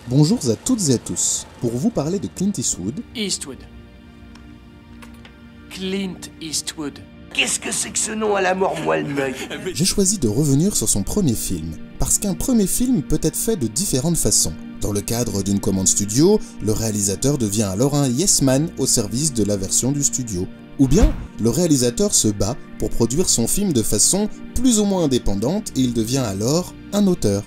Bonjour à toutes et à tous, pour vous parler de Clint Eastwood. Clint Eastwood. Qu'est-ce que c'est que ce nom à la mort moelle l'œil? J'ai choisi de revenir sur son premier film, parce qu'un premier film peut être fait de différentes façons. Dans le cadre d'une commande studio, le réalisateur devient alors un yes man au service de la version du studio. Ou bien, le réalisateur se bat pour produire son film de façon plus ou moins indépendante et il devient alors un auteur.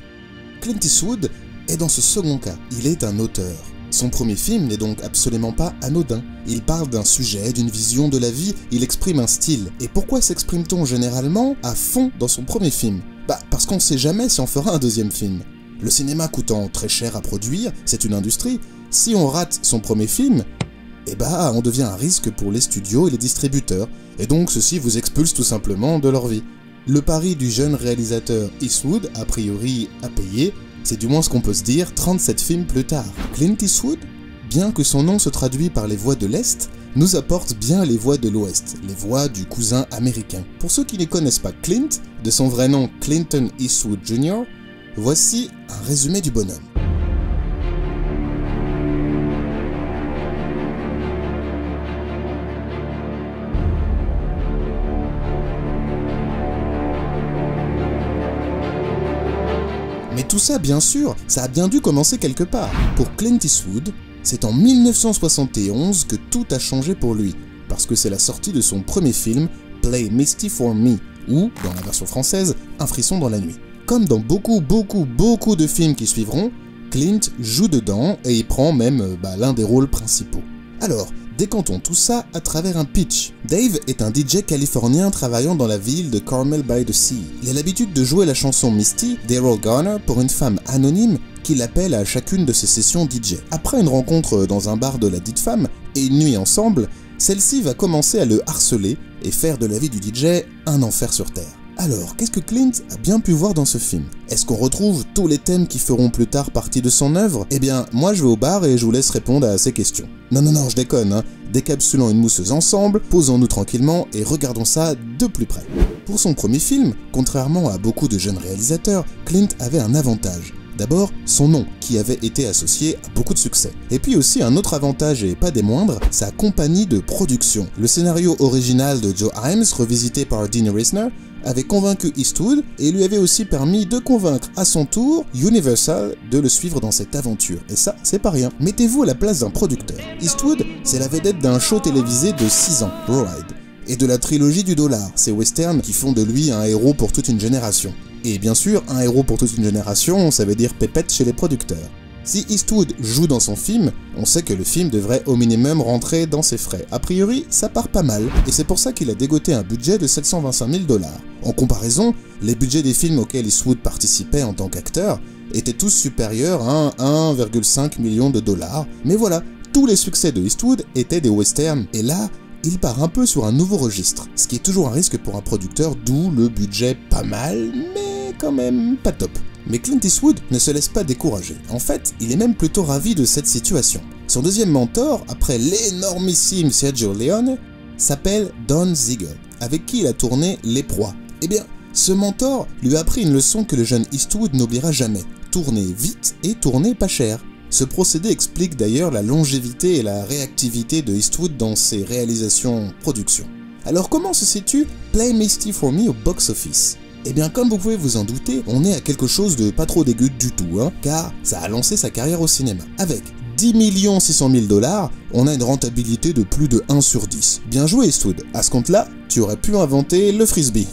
Clint Eastwood est dans ce second cas, il est un auteur. Son premier film n'est donc absolument pas anodin. Il parle d'un sujet, d'une vision de la vie, il exprime un style. Et pourquoi s'exprime-t-on généralement à fond dans son premier film? Parce qu'on ne sait jamais si on fera un deuxième film. Le cinéma coûtant très cher à produire, c'est une industrie. Si on rate son premier film, on devient un risque pour les studios et les distributeurs. Et donc ceux-ci vous expulsent tout simplement de leur vie. Le pari du jeune réalisateur Eastwood, a priori à payer, c'est du moins ce qu'on peut se dire 37 films plus tard. Clint Eastwood, bien que son nom se traduit par les voix de l'Est, nous apporte bien les voix de l'Ouest, les voix du cousin américain. Pour ceux qui ne connaissent pas Clint, de son vrai nom Clinton Eastwood Jr., voici un résumé du bonhomme. Mais tout ça, bien sûr, ça a bien dû commencer quelque part. Pour Clint Eastwood, c'est en 1971 que tout a changé pour lui, parce que c'est la sortie de son premier film, Play Misty for Me, ou, dans la version française, Un frisson dans la nuit. Comme dans beaucoup de films qui suivront, Clint joue dedans et il prend même l'un des rôles principaux. Alors, décantons tout ça à travers un pitch. Dave est un DJ californien travaillant dans la ville de Carmel by the Sea. Il a l'habitude de jouer la chanson Misty d'Errol Garner pour une femme anonyme qui l'appelle à chacune de ses sessions DJ. Après une rencontre dans un bar de la dite femme et une nuit ensemble, celle-ci va commencer à le harceler et faire de la vie du DJ un enfer sur terre. Alors, qu'est-ce que Clint a bien pu voir dans ce film? Est-ce qu'on retrouve tous les thèmes qui feront plus tard partie de son œuvre? Eh bien, moi je vais au bar et je vous laisse répondre à ces questions. Non, je déconne, hein. Décapsulons une mousseuse ensemble, posons-nous tranquillement et regardons ça de plus près. Pour son premier film, contrairement à beaucoup de jeunes réalisateurs, Clint avait un avantage. D'abord, son nom, qui avait été associé à beaucoup de succès. Et puis aussi un autre avantage, et pas des moindres, sa compagnie de production. Le scénario original de Joe Hyams, revisité par Dean Riesner, avait convaincu Eastwood et lui avait aussi permis de convaincre à son tour Universal de le suivre dans cette aventure. Et ça, c'est pas rien. Mettez-vous à la place d'un producteur. Eastwood, c'est la vedette d'un show télévisé de 6 ans, Ride, et de la trilogie du dollar, ces westerns qui font de lui un héros pour toute une génération. Et bien sûr, un héros pour toute une génération, ça veut dire pépette chez les producteurs. Si Eastwood joue dans son film, on sait que le film devrait au minimum rentrer dans ses frais. A priori, ça part pas mal, et c'est pour ça qu'il a dégoté un budget de 725 000 $. En comparaison, les budgets des films auxquels Eastwood participait en tant qu'acteur étaient tous supérieurs à 1,5 million $. Mais voilà, tous les succès de Eastwood étaient des westerns, et là, il part un peu sur un nouveau registre, ce qui est toujours un risque pour un producteur, d'où le budget pas mal, mais quand même pas top. Mais Clint Eastwood ne se laisse pas décourager. En fait, il est même plutôt ravi de cette situation. Son deuxième mentor, après l'énormissime Sergio Leone, s'appelle Don Siegel, avec qui il a tourné Les Proies. Eh bien, ce mentor lui a appris une leçon que le jeune Eastwood n'oubliera jamais. Tourner vite et tourner pas cher. Ce procédé explique d'ailleurs la longévité et la réactivité de Eastwood dans ses réalisations-productions. Alors comment se situe Play Misty for Me au box-office? Eh bien, comme vous pouvez vous en douter, on est à quelque chose de pas trop dégueu du tout, car ça a lancé sa carrière au cinéma. Avec 10 600 000 $, on a une rentabilité de plus de 1 sur 10. Bien joué Eastwood, à ce compte-là, tu aurais pu inventer le frisbee.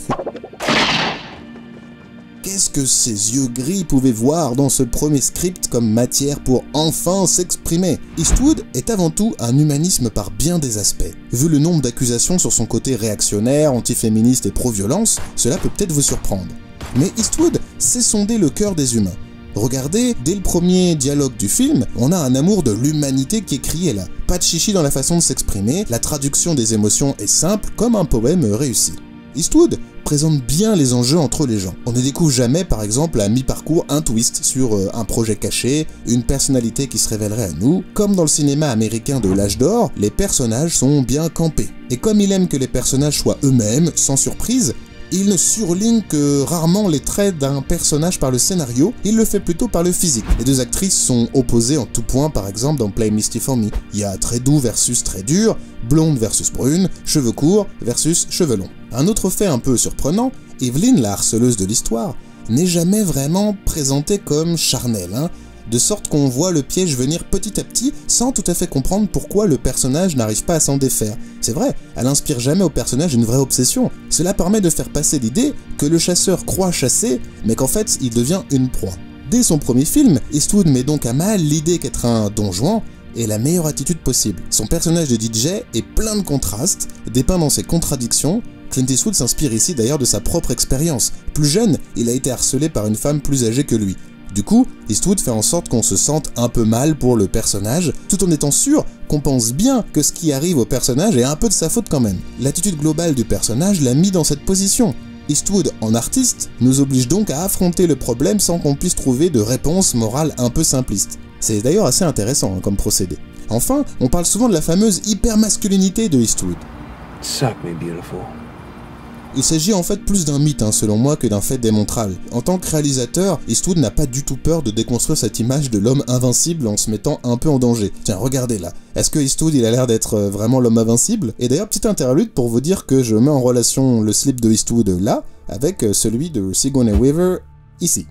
Qu'est-ce que ces yeux gris pouvaient voir dans ce premier script comme matière pour enfin s'exprimer? Eastwood est avant tout un humanisme par bien des aspects. Vu le nombre d'accusations sur son côté réactionnaire, antiféministe et pro-violence, cela peut peut-être vous surprendre. Mais Eastwood sait sonder le cœur des humains. Regardez, dès le premier dialogue du film, on a un amour de l'humanité qui est crié là. Pas de chichi dans la façon de s'exprimer, la traduction des émotions est simple comme un poème réussi. Eastwood présente bien les enjeux entre les gens. On ne découvre jamais par exemple à mi-parcours un twist sur un projet caché, une personnalité qui se révélerait à nous. Comme dans le cinéma américain de l'âge d'or, les personnages sont bien campés. Et comme il aime que les personnages soient eux-mêmes, sans surprise, Il ne surligne que rarement les traits d'un personnage par le scénario, il le fait plutôt par le physique. Les deux actrices sont opposées en tout point, par exemple dans Play Misty for Me. Il y a très doux versus très dur, blonde versus brune, cheveux courts versus cheveux longs. Un autre fait un peu surprenant, Evelyn, la harceleuse de l'histoire, n'est jamais vraiment présentée comme charnelle, de sorte qu'on voit le piège venir petit à petit sans tout à fait comprendre pourquoi le personnage n'arrive pas à s'en défaire. C'est vrai, elle inspire jamais au personnage une vraie obsession. Cela permet de faire passer l'idée que le chasseur croit chasser, mais qu'en fait il devient une proie. Dès son premier film, Eastwood met donc à mal l'idée qu'être un Don Juan est la meilleure attitude possible. Son personnage de DJ est plein de contrastes, dépeint dans ses contradictions. Clint Eastwood s'inspire ici d'ailleurs de sa propre expérience. Plus jeune, il a été harcelé par une femme plus âgée que lui. Du coup, Eastwood fait en sorte qu'on se sente un peu mal pour le personnage, tout en étant sûr qu'on pense bien que ce qui arrive au personnage est un peu de sa faute quand même. L'attitude globale du personnage l'a mis dans cette position. Eastwood, en artiste, nous oblige donc à affronter le problème sans qu'on puisse trouver de réponse morale un peu simpliste. C'est d'ailleurs assez intéressant comme procédé. Enfin, on parle souvent de la fameuse hypermasculinité de Eastwood. Suck me, beautiful. Il s'agit en fait plus d'un mythe, selon moi, que d'un fait démontrable. En tant que réalisateur, Eastwood n'a pas du tout peur de déconstruire cette image de l'homme invincible en se mettant un peu en danger. Tiens, regardez là. Est-ce que Eastwood il a l'air d'être vraiment l'homme invincible? Et d'ailleurs, petite interlude pour vous dire que je mets en relation le slip de Eastwood là, avec celui de Sigourney Weaver ici.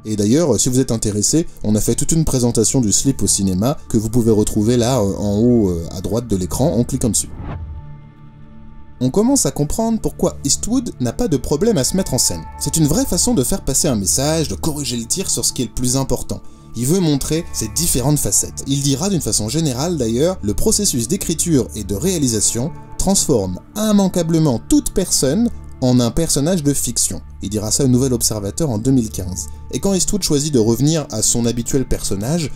Et d'ailleurs, si vous êtes intéressé, on a fait toute une présentation du slip au cinéma que vous pouvez retrouver là, en haut à droite de l'écran, en cliquant dessus. On commence à comprendre pourquoi Eastwood n'a pas de problème à se mettre en scène. C'est une vraie façon de faire passer un message, de corriger le tir sur ce qui est le plus important. Il veut montrer ses différentes facettes. Il dira d'une façon générale d'ailleurs, le processus d'écriture et de réalisation transforme immanquablement toute personne en un personnage de fiction. Il dira ça au Nouvel Observateur en 2015. Et quand Eastwood choisit de revenir à son habituel personnage,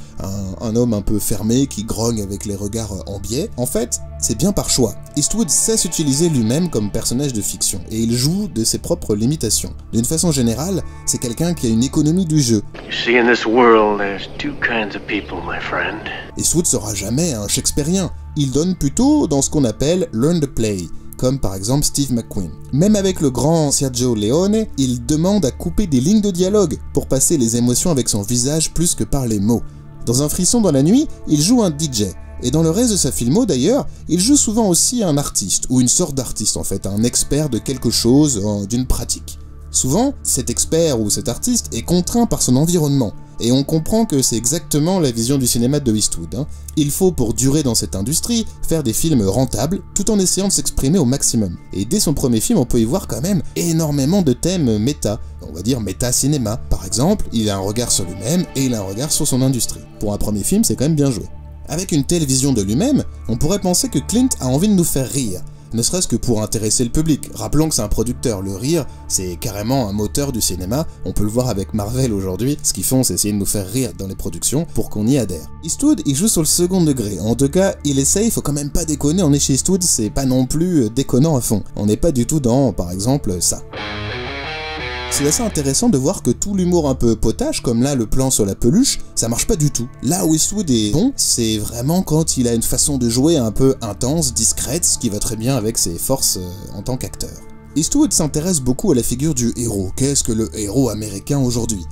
un homme un peu fermé qui grogne avec les regards en biais, en fait, c'est bien par choix. Eastwood sait s'utiliser lui-même comme personnage de fiction, et il joue de ses propres limitations. D'une façon générale, c'est quelqu'un qui a une économie du jeu. Eastwood sera jamais un Shakespearien. Il donne plutôt dans ce qu'on appelle « learn the play », comme par exemple Steve McQueen. Même avec le grand Sergio Leone, il demande à couper des lignes de dialogue pour passer les émotions avec son visage plus que par les mots. Dans Un frisson dans la nuit, il joue un DJ. Et dans le reste de sa filmo d'ailleurs, il joue souvent aussi un artiste, ou une sorte d'artiste en fait, un expert de quelque chose, d'une pratique. Souvent, cet expert ou cet artiste est contraint par son environnement, et on comprend que c'est exactement la vision du cinéma de Eastwood. Il faut, pour durer dans cette industrie, faire des films rentables, tout en essayant de s'exprimer au maximum. Et dès son premier film, on peut y voir quand même énormément de thèmes méta, on va dire méta-cinéma. Par exemple, il a un regard sur lui-même, et il a un regard sur son industrie. Pour un premier film, c'est quand même bien joué. Avec une telle vision de lui-même, on pourrait penser que Clint a envie de nous faire rire, ne serait-ce que pour intéresser le public. Rappelons que c'est un producteur, le rire, c'est carrément un moteur du cinéma, on peut le voir avec Marvel aujourd'hui, ce qu'ils font c'est essayer de nous faire rire dans les productions pour qu'on y adhère. Eastwood, il joue sur le second degré, en tout cas, il essaye, faut quand même pas déconner, on est chez Eastwood, c'est pas non plus déconnant à fond. On n'est pas du tout dans, par exemple, ça. C'est assez intéressant de voir que tout l'humour un peu potache, comme là le plan sur la peluche, ça marche pas du tout. Là où Eastwood est bon, c'est vraiment quand il a une façon de jouer un peu intense, discrète, ce qui va très bien avec ses forces en tant qu'acteur. Eastwood s'intéresse beaucoup à la figure du héros. Qu'est-ce que le héros américain aujourd'hui ?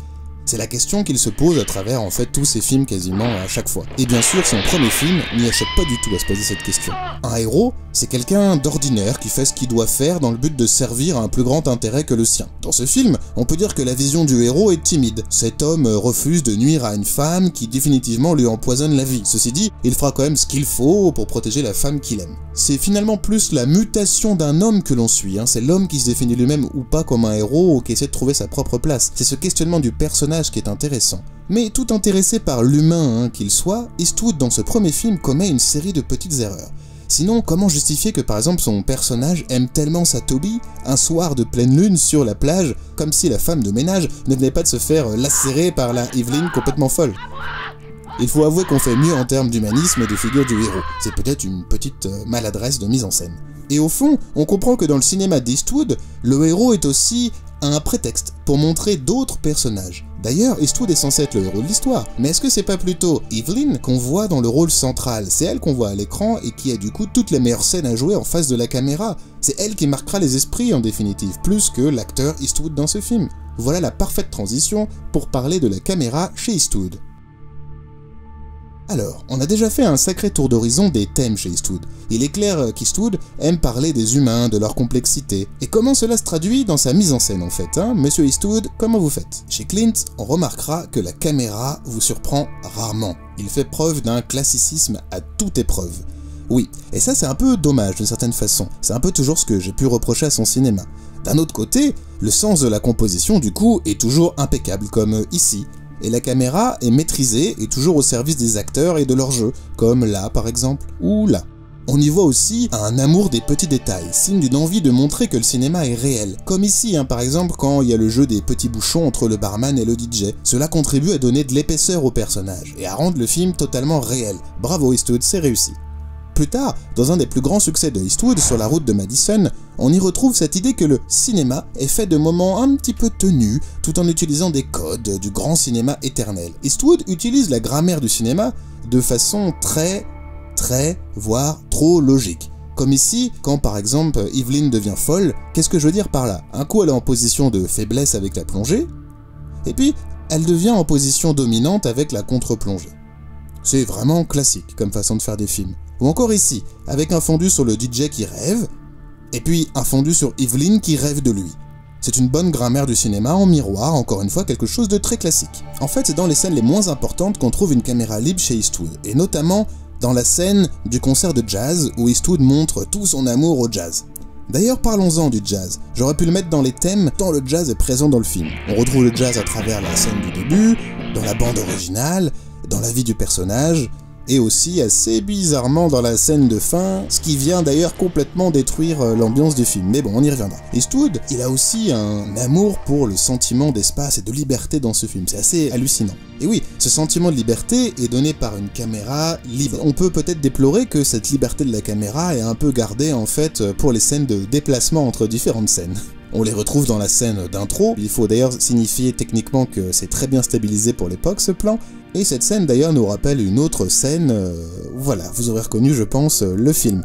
C'est la question qu'il se pose à travers en fait tous ses films quasiment à chaque fois. Et bien sûr, son premier film n'y échappe pas du tout à se poser cette question. Un héros, c'est quelqu'un d'ordinaire qui fait ce qu'il doit faire dans le but de servir à un plus grand intérêt que le sien. Dans ce film, on peut dire que la vision du héros est timide. Cet homme refuse de nuire à une femme qui définitivement lui empoisonne la vie. Ceci dit, il fera quand même ce qu'il faut pour protéger la femme qu'il aime. C'est finalement plus la mutation d'un homme que l'on suit, c'est l'homme qui se définit lui-même ou pas comme un héros ou qui essaie de trouver sa propre place. C'est ce questionnement du personnage qui est intéressant. Mais tout intéressé par l'humain qu'il soit, Eastwood dans ce premier film commet une série de petites erreurs. Sinon, comment justifier que par exemple son personnage aime tellement sa Toby un soir de pleine lune sur la plage, comme si la femme de ménage ne venait pas de se faire lacérer par la Evelyn complètement folle? Il faut avouer qu'on fait mieux en termes d'humanisme et de figure du héros. C'est peut-être une petite maladresse de mise en scène. Et au fond, on comprend que dans le cinéma d'Eastwood, le héros est aussi a un prétexte pour montrer d'autres personnages. D'ailleurs, Eastwood est censé être le héros de l'histoire, mais est-ce que c'est pas plutôt Evelyn qu'on voit dans le rôle central? C'est elle qu'on voit à l'écran et qui a du coup toutes les meilleures scènes à jouer en face de la caméra. C'est elle qui marquera les esprits en définitive, plus que l'acteur Eastwood dans ce film. Voilà la parfaite transition pour parler de la caméra chez Eastwood. Alors, on a déjà fait un sacré tour d'horizon des thèmes chez Eastwood. Il est clair qu'Eastwood aime parler des humains, de leur complexité. Et comment cela se traduit dans sa mise en scène en fait, hein? Monsieur Eastwood, comment vous faites? Chez Clint, on remarquera que la caméra vous surprend rarement. Il fait preuve d'un classicisme à toute épreuve. Oui, et ça c'est un peu dommage d'une certaine façon. C'est un peu toujours ce que j'ai pu reprocher à son cinéma. D'un autre côté, le sens de la composition du coup est toujours impeccable, comme ici. Et la caméra est maîtrisée et toujours au service des acteurs et de leur jeu, comme là par exemple, ou là. On y voit aussi un amour des petits détails, signe d'une envie de montrer que le cinéma est réel. Comme ici, par exemple, quand il y a le jeu des petits bouchons entre le barman et le DJ. Cela contribue à donner de l'épaisseur au personnage, et à rendre le film totalement réel. Bravo Eastwood, c'est réussi. Plus tard, dans un des plus grands succès de Eastwood, Sur la route de Madison, on y retrouve cette idée que le cinéma est fait de moments un petit peu tenus, tout en utilisant des codes du grand cinéma éternel. Eastwood utilise la grammaire du cinéma de façon très, voire trop logique. Comme ici, quand par exemple Evelyn devient folle, qu'est-ce que je veux dire par là? Un coup elle est en position de faiblesse avec la plongée, et puis elle devient en position dominante avec la contre-plongée. C'est vraiment classique comme façon de faire des films. Ou encore ici, avec un fondu sur le DJ qui rêve, et puis un fondu sur Evelyn qui rêve de lui. C'est une bonne grammaire du cinéma en miroir, encore une fois quelque chose de très classique. En fait, c'est dans les scènes les moins importantes qu'on trouve une caméra libre chez Eastwood, et notamment dans la scène du concert de jazz où Eastwood montre tout son amour au jazz. D'ailleurs, parlons-en du jazz. J'aurais pu le mettre dans les thèmes tant le jazz est présent dans le film. On retrouve le jazz à travers la scène du début, dans la bande originale, dans la vie du personnage, et aussi assez bizarrement dans la scène de fin, ce qui vient d'ailleurs complètement détruire l'ambiance du film, mais bon, on y reviendra. Eastwood, il a aussi un amour pour le sentiment d'espace et de liberté dans ce film, c'est assez hallucinant. Et oui, ce sentiment de liberté est donné par une caméra libre. On peut peut-être déplorer que cette liberté de la caméra est un peu gardée en fait pour les scènes de déplacement entre différentes scènes. On les retrouve dans la scène d'intro, il faut d'ailleurs signifier techniquement que c'est très bien stabilisé pour l'époque ce plan, et cette scène d'ailleurs nous rappelle une autre scène, voilà, vous aurez reconnu je pense le film.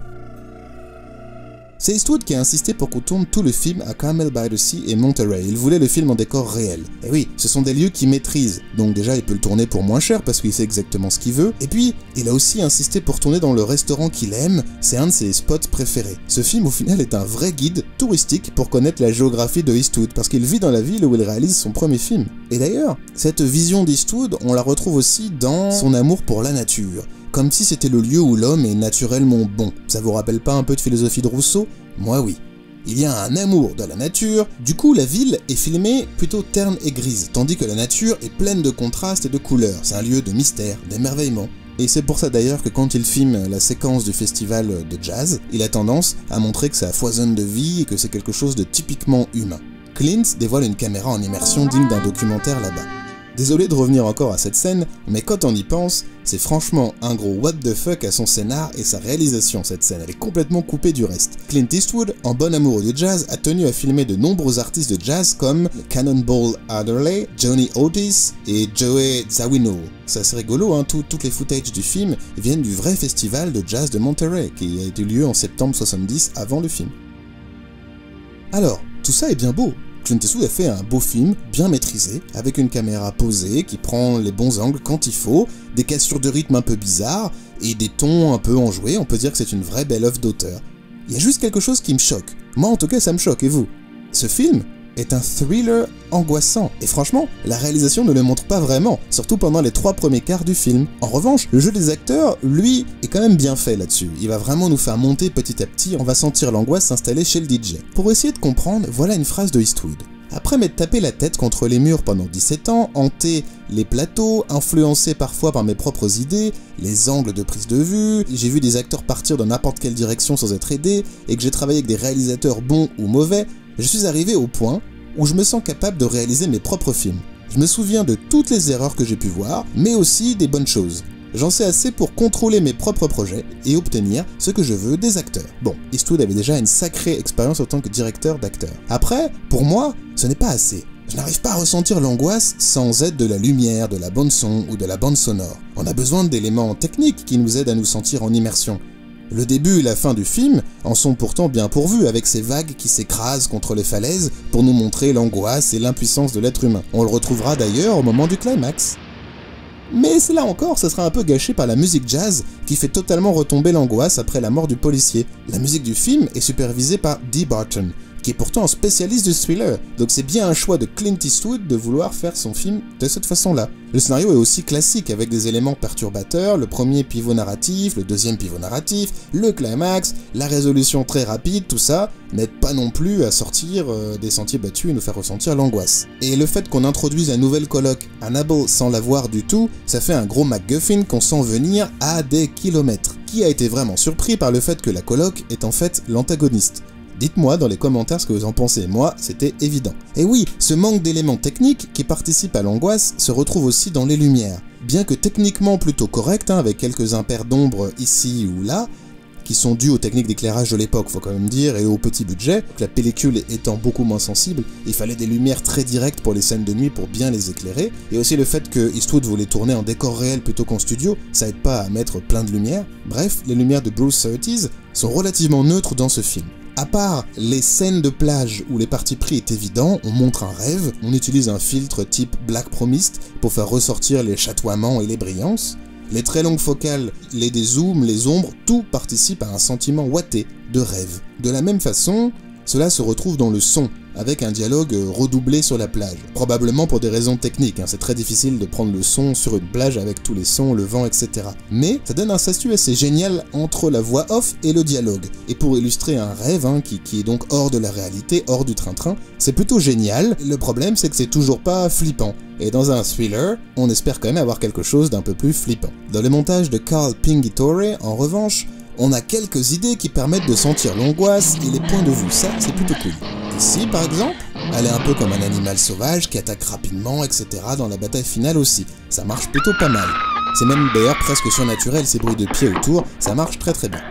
C'est Eastwood qui a insisté pour qu'on tourne tout le film à Carmel by the Sea et Monterey. Il voulait le film en décor réel. Et oui, ce sont des lieux qu'il maîtrise, donc déjà il peut le tourner pour moins cher parce qu'il sait exactement ce qu'il veut. Et puis, il a aussi insisté pour tourner dans le restaurant qu'il aime, c'est un de ses spots préférés. Ce film au final est un vrai guide touristique pour connaître la géographie de Eastwood, parce qu'il vit dans la ville où il réalise son premier film. Et d'ailleurs, cette vision d'Eastwood, on la retrouve aussi dans son amour pour la nature. Comme si c'était le lieu où l'homme est naturellement bon. Ça vous rappelle pas un peu de philosophie de Rousseau? Moi oui. Il y a un amour de la nature, du coup la ville est filmée plutôt terne et grise, tandis que la nature est pleine de contrastes et de couleurs. C'est un lieu de mystère, d'émerveillement. Et c'est pour ça d'ailleurs que quand il filme la séquence du festival de jazz, il a tendance à montrer que ça foisonne de vie et que c'est quelque chose de typiquement humain. Clint dévoile une caméra en immersion digne d'un documentaire là-bas. Désolé de revenir encore à cette scène, mais quand on y pense, c'est franchement un gros what the fuck à son scénar et sa réalisation cette scène, elle est complètement coupée du reste. Clint Eastwood, en bon amoureux du jazz, a tenu à filmer de nombreux artistes de jazz comme Cannonball Adderley, Johnny Otis et Joey Zawinul. C'est assez rigolo, hein, toutes les footages du film viennent du vrai festival de jazz de Monterey, qui a eu lieu en septembre 70 avant le film. Alors, tout ça est bien beau. Clint Eastwood a fait un beau film, bien maîtrisé, avec une caméra posée qui prend les bons angles quand il faut, des cassures de rythme un peu bizarres, et des tons un peu enjoués, on peut dire que c'est une vraie belle œuvre d'auteur. Il y a juste quelque chose qui me choque. Moi en tout cas ça me choque, et vous? Ce film est un thriller angoissant, et franchement, la réalisation ne le montre pas vraiment, surtout pendant les 3 premiers quarts du film. En revanche, le jeu des acteurs, lui, est quand même bien fait là-dessus. Il va vraiment nous faire monter petit à petit, on va sentir l'angoisse s'installer chez le DJ. Pour essayer de comprendre, voilà une phrase de Eastwood. Après m'être tapé la tête contre les murs pendant 17 ans, hanté les plateaux, influencé parfois par mes propres idées, les angles de prise de vue, j'ai vu des acteurs partir dans n'importe quelle direction sans être aidés, et que j'ai travaillé avec des réalisateurs bons ou mauvais, je suis arrivé au point où je me sens capable de réaliser mes propres films. Je me souviens de toutes les erreurs que j'ai pu voir, mais aussi des bonnes choses. J'en sais assez pour contrôler mes propres projets et obtenir ce que je veux des acteurs. Bon, Eastwood avait déjà une sacrée expérience en tant que directeur d'acteurs. Après, pour moi, ce n'est pas assez. Je n'arrive pas à ressentir l'angoisse sans aide de la lumière, de la bande son ou de la bande sonore. On a besoin d'éléments techniques qui nous aident à nous sentir en immersion. Le début et la fin du film en sont pourtant bien pourvus, avec ces vagues qui s'écrasent contre les falaises pour nous montrer l'angoisse et l'impuissance de l'être humain. On le retrouvera d'ailleurs au moment du climax. Mais là encore, ça sera un peu gâché par la musique jazz qui fait totalement retomber l'angoisse après la mort du policier. La musique du film est supervisée par Dee Barton, qui est pourtant un spécialiste du thriller, donc c'est bien un choix de Clint Eastwood de vouloir faire son film de cette façon-là. Le scénario est aussi classique avec des éléments perturbateurs, le premier pivot narratif, le deuxième pivot narratif, le climax, la résolution très rapide, tout ça n'aide pas non plus à sortir des sentiers battus et nous faire ressentir l'angoisse. Et le fait qu'on introduise un nouvel coloc, Annabelle, sans la voir du tout, ça fait un gros MacGuffin qu'on sent venir à des kilomètres. Qui a été vraiment surpris par le fait que la coloc est en fait l'antagoniste? Dites-moi dans les commentaires ce que vous en pensez, moi c'était évident. Et oui, ce manque d'éléments techniques qui participent à l'angoisse se retrouve aussi dans les lumières. Bien que techniquement plutôt correct, avec quelques impairs d'ombre ici ou là, qui sont dus aux techniques d'éclairage de l'époque, faut quand même dire, et au petit budget, la pellicule étant beaucoup moins sensible, il fallait des lumières très directes pour les scènes de nuit pour bien les éclairer, et aussi le fait que Eastwood voulait tourner en décor réel plutôt qu'en studio, ça aide pas à mettre plein de lumière. Bref, les lumières de Bruce Surtees sont relativement neutres dans ce film. À part les scènes de plage où les partis pris est évident, on montre un rêve, on utilise un filtre type Black Promist pour faire ressortir les chatoiements et les brillances. Les très longues focales, les dézooms, les ombres, tout participe à un sentiment ouaté de rêve. De la même façon, cela se retrouve dans le son, avec un dialogue redoublé sur la plage. Probablement pour des raisons techniques, c'est très difficile de prendre le son sur une plage avec tous les sons, le vent, etc. Mais ça donne un statut assez génial entre la voix off et le dialogue. Et pour illustrer un rêve, qui est donc hors de la réalité, hors du train-train, c'est plutôt génial. Le problème, c'est que c'est toujours pas flippant. Et dans un thriller, on espère quand même avoir quelque chose d'un peu plus flippant. Dans le montage de Carl Pingitore, en revanche, on a quelques idées qui permettent de sentir l'angoisse et les points de vue, ça c'est plutôt cool. Ici par exemple, elle est un peu comme un animal sauvage qui attaque rapidement, etc. dans la bataille finale aussi, ça marche plutôt pas mal. C'est même d'ailleurs presque surnaturel ces bruits de pieds autour, ça marche très très bien.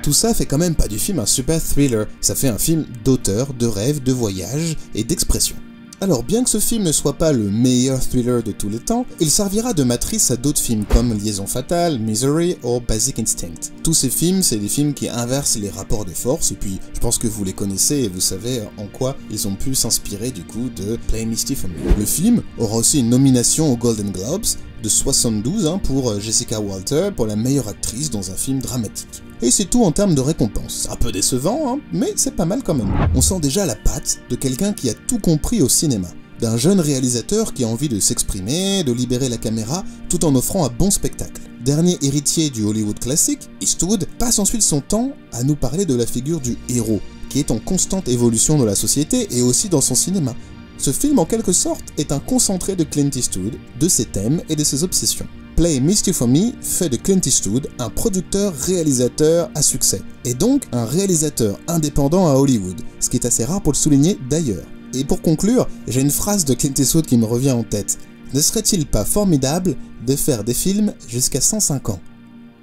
Tout ça fait quand même pas du film un super thriller, ça fait un film d'auteur, de rêve, de voyage et d'expression. Alors bien que ce film ne soit pas le meilleur thriller de tous les temps, il servira de matrice à d'autres films comme Liaison Fatale, Misery ou Basic Instinct. Tous ces films, c'est des films qui inversent les rapports de force, et puis je pense que vous les connaissez et vous savez en quoi ils ont pu s'inspirer du coup de Play Misty for Me. Le film aura aussi une nomination aux Golden Globes de 72 pour Jessica Walter pour la meilleure actrice dans un film dramatique. Et c'est tout en termes de récompense. Un peu décevant, mais c'est pas mal quand même. On sent déjà la patte de quelqu'un qui a tout compris au cinéma. D'un jeune réalisateur qui a envie de s'exprimer, de libérer la caméra, tout en offrant un bon spectacle. Dernier héritier du Hollywood classique, Eastwood passe ensuite son temps à nous parler de la figure du héros, qui est en constante évolution dans la société et aussi dans son cinéma. Ce film, en quelque sorte, est un concentré de Clint Eastwood, de ses thèmes et de ses obsessions. Play Misty for Me fait de Clint Eastwood un producteur-réalisateur à succès, et donc un réalisateur indépendant à Hollywood, ce qui est assez rare pour le souligner d'ailleurs. Et pour conclure, j'ai une phrase de Clint Eastwood qui me revient en tête. Ne serait-il pas formidable de faire des films jusqu'à 105 ans?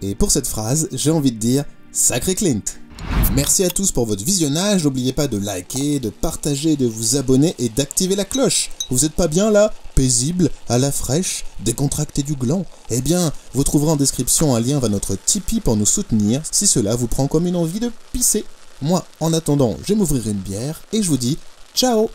Et pour cette phrase, j'ai envie de dire « Sacré Clint !» Merci à tous pour votre visionnage, n'oubliez pas de liker, de partager, de vous abonner et d'activer la cloche. Vous êtes pas bien là? Paisible, à la fraîche, décontracté du gland? Eh bien, vous trouverez en description un lien vers notre Tipeee pour nous soutenir si cela vous prend comme une envie de pisser. Moi, en attendant, je vais m'ouvrir une bière et je vous dis ciao!